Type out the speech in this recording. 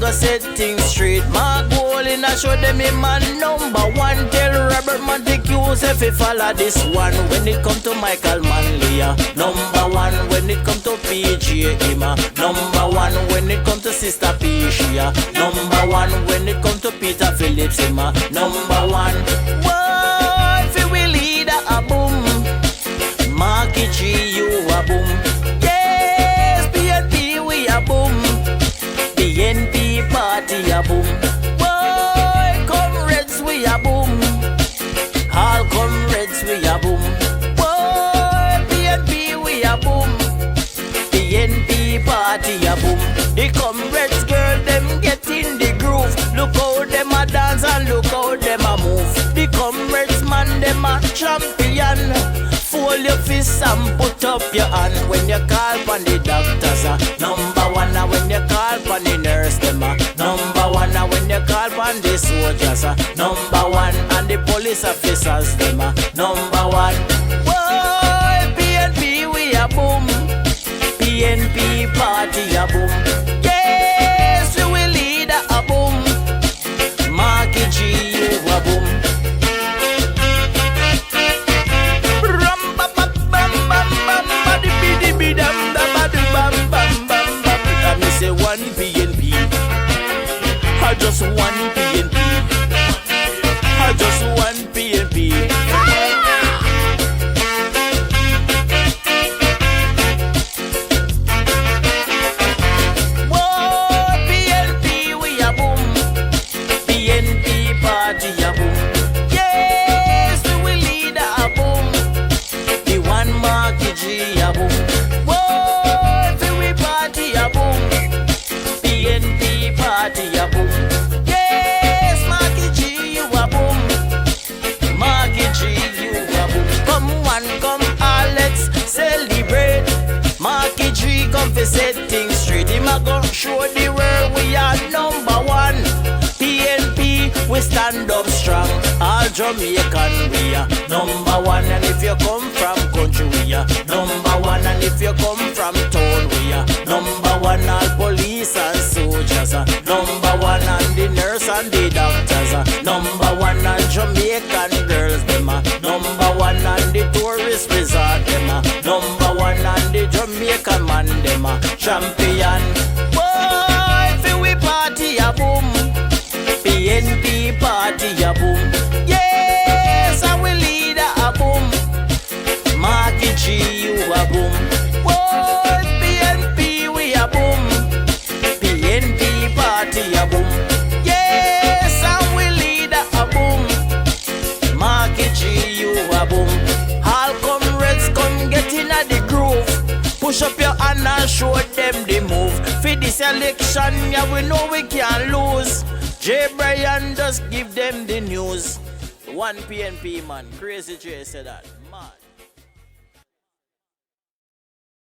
go set things straight. My goal in a show them him man number one. Tell Robert Montague if he follow this one. When it come to Michael Manley, number one. When it come to PJ Ima, number one. When it come to Sister Pisha, number one. When it come to Peter Phillips Ima, number one. Why if we lead a boom? Marky G, you a boom. Yes, BNP we a boom. BNP party a boom. Boy, comrades we a boom. All comrades we a boom. Boy, BNP we a boom. BNP party a boom. The comrades girl them get in the groove. Look how them a dance and look how them a move. The comrades man them a champion. Fold your fists and put up your hand when you call for the doctors. Number one when you call for the nurse them. Number one when you call for the soldiers. Number one and the police officers them. Number one. Boy, PNP we a boom. PNP party a boom. Yes, we will lead a boom. Marky G you a boom. I say one PNP, I just one PNP, I just one PNP. Whoa, PNP we a boom, PNP party a boom. Yes, we will lead a boom. The one Marky G a boom. Whoa, we party a boom. PNP party a boom. Yes, Marky G you a boom. Marky G you a boom. Come one, come all, let's celebrate. Marky G come for set things straight. Him a gon' show the world we are number one. PNP we stand up strong. All Jamaican we are number one. And if you come from country we are number one. And if you come from town we are number one. All police and soldiers number one. And the nurse and the doctors number one. And Jamaican girls them number one. And the tourist resort them number one. And the Jamaican man them champion. Boy, if we party a boom. PNP party a boom. Yes, I will lead a boom. Marky G you a boom. Whoa, PNP we a boom. PNP party a boom. Yes, I will lead a boom. Marky G you a boom. All comrades come get in a the groove. Push up your hand and show them the move. For this election, yeah, we know we can't lose. J. Brian just give them the news. One PNP man, Crazy J said that.